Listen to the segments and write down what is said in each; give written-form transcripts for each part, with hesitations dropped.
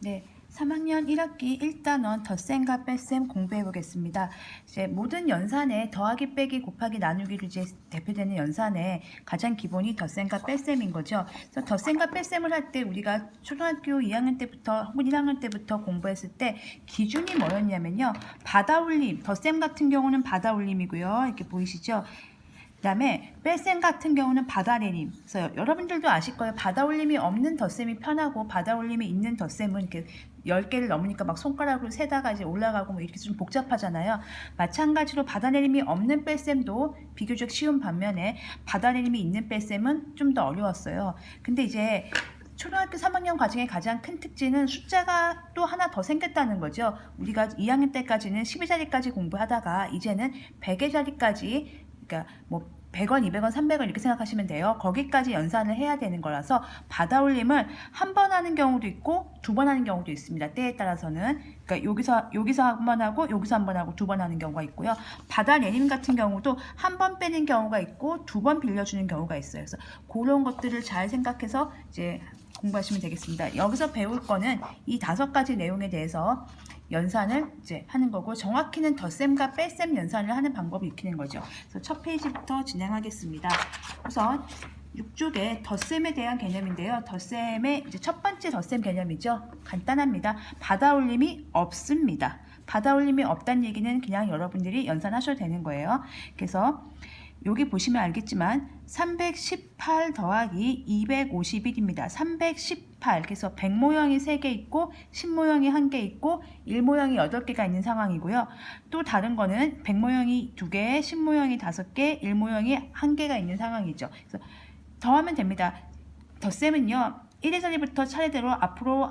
네, 3학년 1학기 1단원 덧셈과 뺄셈 공부해 보겠습니다. 이제 모든 연산의 더하기, 빼기, 곱하기, 나누기로 이제 대표되는 연산의 가장 기본이 덧셈과 뺄셈인 거죠. 그래서 덧셈과 뺄셈을 할 때 우리가 초등학교 2학년 때부터 혹은 1학년 때부터 공부했을 때 기준이 뭐였냐면요. 받아올림, 덧셈 같은 경우는 받아올림이고요. 이렇게 보이시죠? 그 다음에 뺄셈 같은 경우는 받아내림. 그래서 여러분들도 아실 거예요. 받아올림이 없는 덧셈이 편하고 받아올림이 있는 덧셈은 이렇게 10개를 넘으니까 막 손가락으로 세다가 이제 올라가고 뭐 이렇게 좀 복잡하잖아요. 마찬가지로 받아내림이 없는 뺄셈도 비교적 쉬운 반면에 받아내림이 있는 뺄셈은 좀 더 어려웠어요. 근데 이제 초등학교 3학년 과정의 가장 큰 특징은 숫자가 또 하나 더 생겼다는 거죠. 우리가 2학년 때까지는 12자리까지 공부하다가 이제는 100의 자리까지, 그러니까 뭐 100원, 200원, 300원 이렇게 생각하시면 돼요. 거기까지 연산을 해야 되는 거라서 받아올림을 한 번 하는 경우도 있고 두 번 하는 경우도 있습니다. 때에 따라서는. 그러니까 여기서 한 번 하고 여기서 한 번 하고 두 번 하는 경우가 있고요. 받아내림 같은 경우도 한 번 빼는 경우가 있고 두 번 빌려주는 경우가 있어요. 그래서 그런 것들을 잘 생각해서 이제 공부하시면 되겠습니다. 여기서 배울 거는 이 5가지 내용에 대해서 연산을 이제 하는 거고, 정확히는 덧셈과 뺄셈 연산을 하는 방법을 익히는 거죠. 그래서 첫 페이지부터 진행하겠습니다. 우선 6쪽에 덧셈에 대한 개념인데요. 덧셈의 이제 첫 번째 덧셈 개념이죠. 간단합니다. 받아올림이 없습니다. 받아올림이 없다는 얘기는 그냥 여러분들이 연산하셔도 되는 거예요. 그래서 여기 보시면 알겠지만 318 더하기 251입니다. 318, 그래서 100 모형이 3개 있고 10 모형이 1개 있고 1 모형이 8개가 있는 상황이고요. 또 다른 거는 100 모형이 2개, 10 모형이 5개, 1 모형이 1개가 있는 상황이죠. 그래서 더하면 됩니다. 덧셈은요. 1의 자리부터 차례대로 앞으로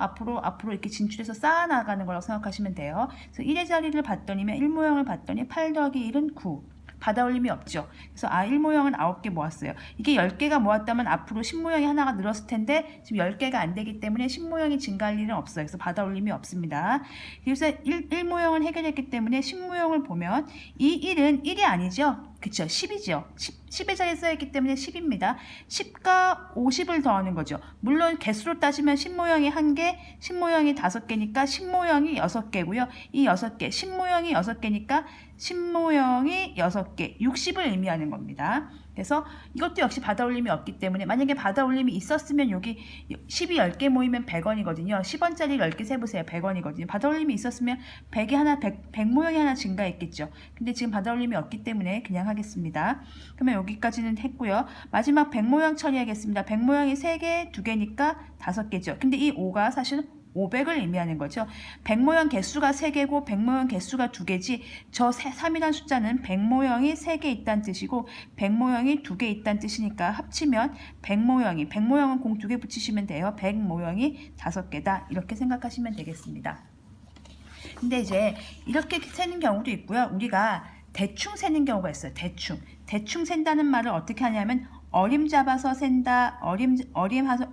이렇게 진출해서 쌓아나가는 거라고 생각하시면 돼요. 그래서 1의 자리를 봤더니면 1 모형을 봤더니 8 더하기 1은 9. 받아올림이 없죠. 그래서 1모형은 9개 모았어요. 이게 10개가 모았다면 앞으로 10모형이 하나가 늘었을 텐데 지금 10개가 안 되기 때문에 10모형이 증가할 일은 없어요. 그래서 받아올림이 없습니다. 그래서 1모형은 해결했기 때문에 10모형을 보면 이 1은 1이 아니죠. 그쵸? 10이죠. 10의 자리에 써있기 때문에 10입니다. 10과 50을 더하는 거죠. 물론 개수로 따지면 10모형이 1개, 10모형이 5개니까 10모형이 6개고요. 이 6개, 10모형이 6개니까 10모형이 6개, 60을 의미하는 겁니다. 그래서 이것도 역시 받아올림이 없기 때문에 만약에 받아올림이 있었으면 여기 10이 10개 모이면 100원이거든요. 10원짜리 10개 세보세요. 100원이거든요. 받아올림이 있었으면 100이 하나, 100 모형이 하나 증가했겠죠. 근데 지금 받아올림이 없기 때문에 그냥 하겠습니다. 그러면 여기까지는 했고요. 마지막 100 모형 처리하겠습니다. 100 모형이 3개, 2개니까 5개죠. 근데 이 5가 사실은 500을 의미하는 거죠. 100모형 개수가 3개고 100모형 개수가 2개지 저 3이라는 숫자는 100모형이 3개 있다는 뜻이고 100모형이 2개 있다는 뜻이니까 합치면 100모형은 공 2개 붙이시면 돼요. 100모형이 5개다. 이렇게 생각하시면 되겠습니다. 근데 이제 이렇게 세는 경우도 있고요. 우리가 대충 세는 경우가 있어요. 대충 센다는 말을 어떻게 하냐면 어림 잡아서 센다,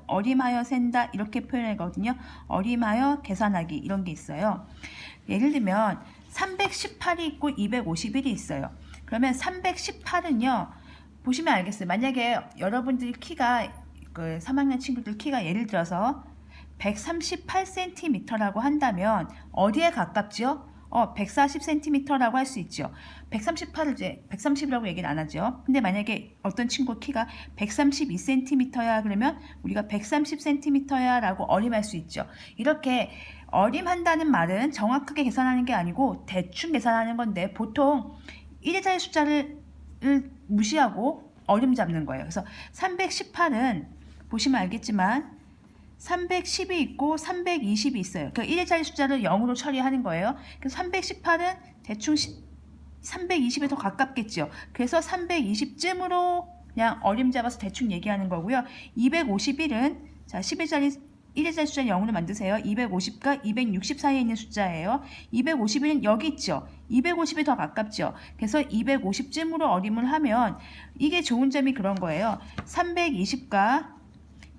어림하여 센다 이렇게 표현하거든요. 어림하여 계산하기 이런 게 있어요. 예를 들면 318이 있고 251이 있어요. 그러면 318은요. 보시면 알겠어요. 만약에 여러분들 키가 3학년 친구들 키가 예를 들어서 138cm라고 한다면 어디에 가깝죠? 140cm라고 할 수 있죠. 138을 이제 130이라고 얘기는 안 하죠. 근데 만약에 어떤 친구 키가 132cm야 그러면 우리가 130cm야 라고 어림할 수 있죠. 이렇게 어림한다는 말은 정확하게 계산하는 게 아니고 대충 계산하는 건데 보통 1의 자리 숫자를 무시하고 어림 잡는 거예요. 그래서 318은 보시면 알겠지만 310이 있고 320이 있어요. 그 1의 자리 숫자를 0으로 처리하는 거예요. 그래서 318은 대충 320에 더 가깝겠죠. 그래서 320쯤으로 그냥 어림 잡아서 대충 얘기하는 거고요. 251은 자 1의 자리 숫자를 0으로 만드세요. 250과 260 사이에 있는 숫자예요. 251은 여기 있죠. 250이 더 가깝죠. 그래서 250쯤으로 어림을 하면 이게 좋은 점이 그런 거예요. 320과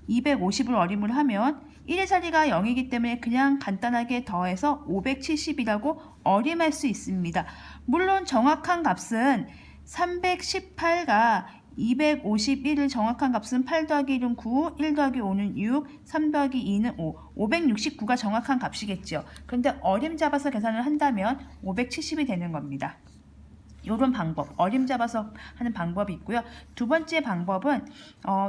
250을 어림을 하면 1의 자리가 0이기 때문에 그냥 간단하게 더해서 570이라고 어림할 수 있습니다. 물론 정확한 값은 318과 251을 정확한 값은 8 더하기 1은 9, 1 더하기 5는 6, 3 더하기 2는 5. 569가 정확한 값이겠죠. 그런데 어림 잡아서 계산을 한다면 570이 되는 겁니다. 이런 방법, 어림 잡아서 하는 방법이 있고요. 두 번째 방법은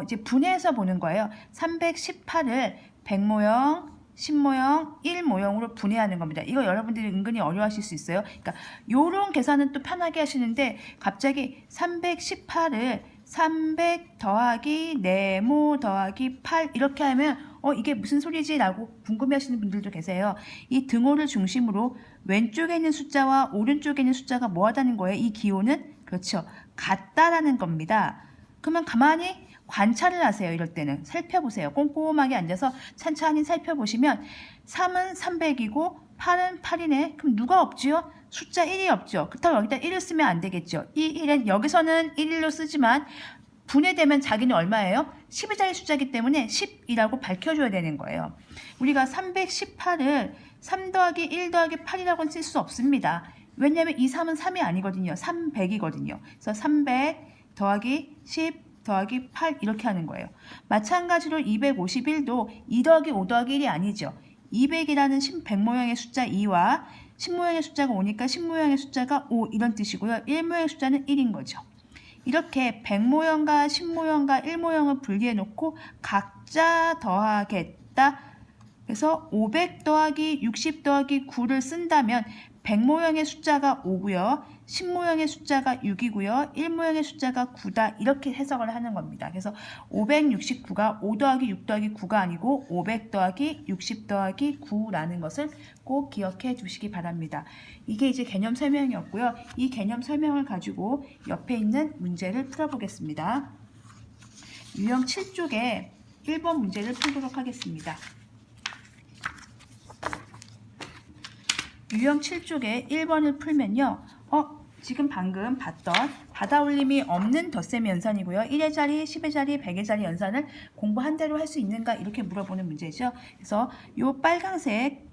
이제 분해해서 보는 거예요. 318을 100모형, 10모형, 1모형으로 분해하는 겁니다. 이거 여러분들이 은근히 어려워하실 수 있어요. 그러니까 요런 계산은 또 편하게 하시는데 갑자기 318을 300 더하기 4모 더하기 8 이렇게 하면 이게 무슨 소리지? 라고 궁금해하시는 분들도 계세요. 이 등호를 중심으로 왼쪽에 있는 숫자와 오른쪽에 있는 숫자가 뭐하다는 거예요? 이 기호는 그렇죠. 같다라는 겁니다. 그러면 가만히 관찰을 하세요. 이럴 때는 살펴보세요. 꼼꼼하게 앉아서 찬찬히 살펴보시면 3은 300이고 8은 8이네. 그럼 누가 없지요? 숫자 1이 없죠. 그렇다고 여기다 1을 쓰면 안 되겠죠. 이 1은 여기서는 1로 쓰지만 분해되면 자기는 얼마예요? 10의 자리 숫자이기 때문에 10이라고 밝혀줘야 되는 거예요. 우리가 318을 3 더하기 1 더하기 8이라고는 쓸 수 없습니다. 왜냐하면 이 3은 3이 아니거든요. 300이거든요. 그래서 300 더하기 10 더하기 8 이렇게 하는 거예요. 마찬가지로 251도 2 더하기 5 더하기 1이 아니죠. 200이라는 100모형의 숫자 2와 10모형의 숫자가 5니까 10모형의 숫자가 5 이런 뜻이고요. 1모형의 숫자는 1인 거죠. 이렇게 100모형과 10모형과 1모형을 분리해 놓고 각자 더하겠다. 그래서 500 더하기 60 더하기 9를 쓴다면 100모형의 숫자가 5고요. 10모형의 숫자가 6이고요. 1모형의 숫자가 9다. 이렇게 해석을 하는 겁니다. 그래서 569가 5 더하기 6 더하기 9가 아니고 500 더하기 60 더하기 9라는 것을 꼭 기억해 주시기 바랍니다. 이게 이제 개념 설명이었고요. 이 개념 설명을 가지고 옆에 있는 문제를 풀어보겠습니다. 유형 7쪽에 1번 문제를 풀도록 하겠습니다. 유형 7쪽에 1번을 풀면요. 지금 방금 봤던 받아올림이 없는 덧셈 연산이고요. 1의 자리, 10의 자리, 100의 자리 연산을 공부한 대로 할 수 있는가 이렇게 물어보는 문제죠. 그래서 이 빨강색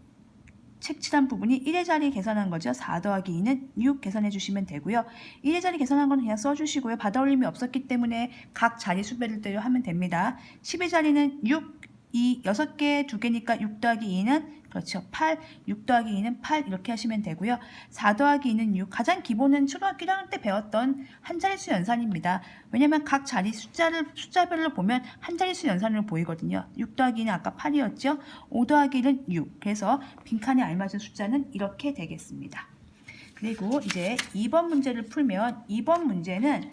색칠한 부분이 1의 자리 계산한 거죠. 4 더하기 2는 6 계산해 주시면 되고요. 1의 자리 계산한 건 그냥 써주시고요. 받아올림이 없었기 때문에 각 자리 수배를 하면 됩니다. 10의 자리는 6, 2, 6개, 2개니까 6 더하기 2는 그렇죠. 8, 6 더하기 2는 8 이렇게 하시면 되고요. 4 더하기 2는 6. 가장 기본은 초등학교 1학년 때 배웠던 한 자릿수 연산입니다. 왜냐면 각 자리 숫자별로 보면 한 자릿수 연산으로 보이거든요. 6 더하기 2는 아까 8이었죠. 5 더하기 1은 6. 그래서 빈칸에 알맞은 숫자는 이렇게 되겠습니다. 그리고 이제 2번 문제를 풀면 2번 문제는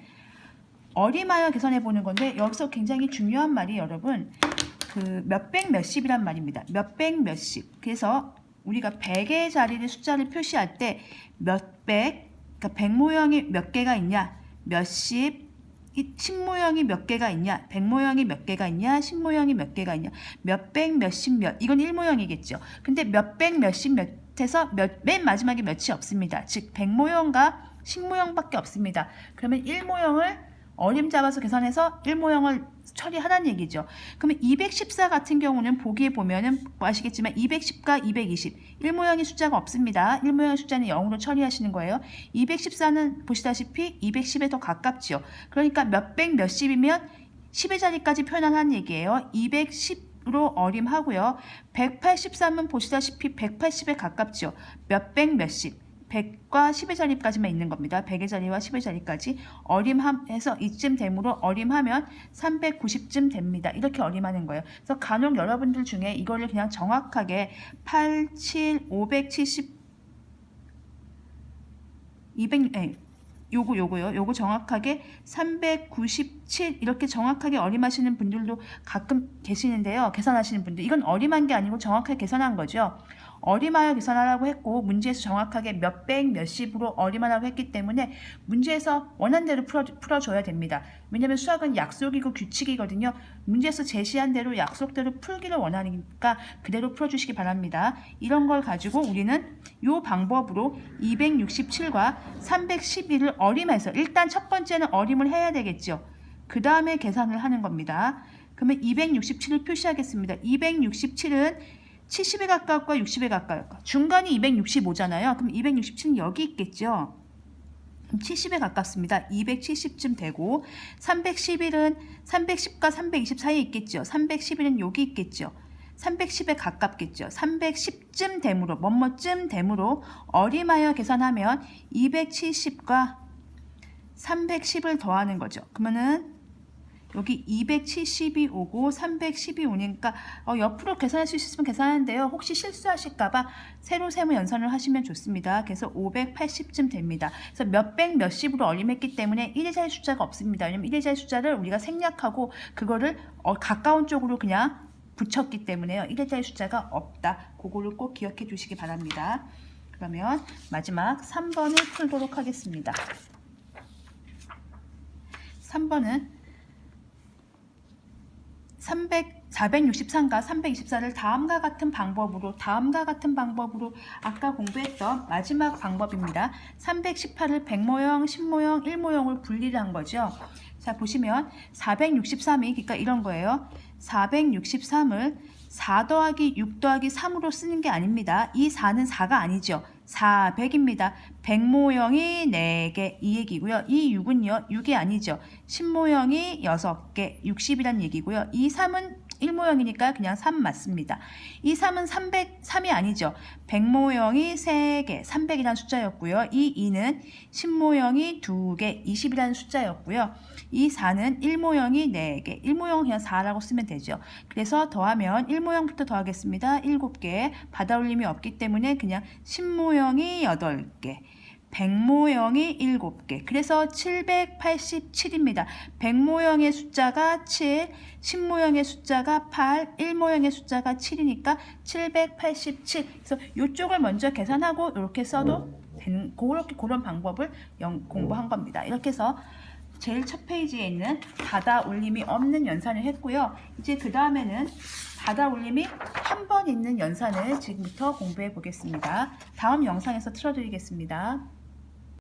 어림하여 계산해 보는 건데 여기서 굉장히 중요한 말이 여러분 그 몇백 몇십이란 말입니다. 몇백 몇십. 그래서 우리가 100의 자리를 숫자를 표시할 때 몇백, 그러니까 100모형이 몇 개가 있냐, 몇십, 10모형이 몇 개가 있냐, 100모형이 몇 개가 있냐, 10모형이 몇 개가 있냐, 몇백 몇십 몇, 이건 1모형이겠죠. 근데 몇백 몇십 몇에서 맨 마지막에 몇이 없습니다. 즉 100모형과 10모형밖에 없습니다. 그러면 1모형을 어림 잡아서 계산해서 1모형을 처리하라는 얘기죠. 그러면 214 같은 경우는 보기에 보면은 뭐 아시겠지만 210과 220 1모형의 숫자가 없습니다. 1모형의 숫자는 0으로 처리하시는 거예요. 214는 보시다시피 210에 더 가깝죠. 그러니까 몇백 몇십이면 10의 자리까지 표현하는 얘기예요. 210으로 어림하고요. 183은 보시다시피 180에 가깝죠. 몇백 몇십 100과 10의 자리까지만 있는 겁니다. 100의 자리와 10의 자리까지 어림해서 이쯤 되므로 어림하면 390쯤 됩니다. 이렇게 어림하는 거예요. 그래서 간혹 여러분들 중에 이거를 그냥 정확하게 8, 7, 570, 200, 요거 정확하게 397 이렇게 정확하게 어림하시는 분들도 가끔 계시는데요. 계산하시는 분들. 이건 어림한 게 아니고 정확하게 계산한 거죠. 어림하여 계산하라고 했고 문제에서 정확하게 몇백 몇십으로 어림하라고 했기 때문에 문제에서 원하는 대로 풀어줘야 됩니다. 왜냐하면 수학은 약속이고 규칙이거든요. 문제에서 제시한 대로 약속대로 풀기를 원하니까 그대로 풀어주시기 바랍니다. 이런 걸 가지고 우리는 이 방법으로 267과 311을 어림해서 일단 첫 번째는 어림을 해야 되겠죠. 그 다음에 계산을 하는 겁니다. 그러면 267을 표시하겠습니다. 267은 70에 가까울까 60에 가까울까? 중간이 265잖아요. 그럼 267은 여기 있겠죠. 70에 가깝습니다. 270쯤 되고 311은 310과 320 사이에 있겠죠. 311은 여기 있겠죠. 310에 가깝겠죠. 310쯤 되므로 뭐뭐쯤 되므로 어림하여 계산하면 270과 310을 더하는 거죠. 그러면은 여기 270이 오고 310이 오니까 옆으로 계산할 수 있으면 계산하는데요. 혹시 실수하실까봐 세로 세모 연산을 하시면 좋습니다. 그래서 580쯤 됩니다. 그래서 몇백 몇십으로 어림했기 때문에 1일자리 숫자가 없습니다. 왜냐면 1일자리 숫자를 우리가 생략하고 그거를 가까운 쪽으로 그냥 붙였기 때문에요. 1일자리 숫자가 없다. 그거를 꼭 기억해 주시기 바랍니다. 그러면 마지막 3번을 풀도록 하겠습니다. 3번은 463과 324를 다음과 같은 방법으로 아까 공부했던 마지막 방법입니다. 318을 100모형, 10모형, 1모형을 분리를 한 거죠. 자, 보시면 463이 그러니까 이런 거예요. 463을 4 더하기 6 더하기 3으로 쓰는 게 아닙니다. 이 4는 4가 아니죠. 400입니다. 100모형이 4개 이 얘기고요. 이 6은요. 6이 아니죠. 10모형이 6개 60이란 얘기고요. 이 3은 1모형이니까 그냥 3 맞습니다. 이 3은 303이 아니죠. 100모형이 3개 300이라는 숫자였고요. 이 2는 10모형이 2개 20이라는 숫자였고요. 이 4는 1모형이 4개 1모형 그냥 4라고 쓰면 되죠. 그래서 더하면 1모형부터 더하겠습니다. 7개 받아올림이 없기 때문에 그냥 10모형이 8개 100모형이 7개 그래서 787입니다. 100모형의 숫자가 7, 10모형의 숫자가 8, 1모형의 숫자가 7이니까 787. 그래서 이쪽을 먼저 계산하고 이렇게 써도 되는 그런 방법을 공부한 겁니다. 이렇게 해서 제일 첫 페이지에 있는 받아 올림이 없는 연산을 했고요. 이제 그 다음에는 받아 올림이 한 번 있는 연산을 지금부터 공부해 보겠습니다. 다음 영상에서 틀어드리겠습니다.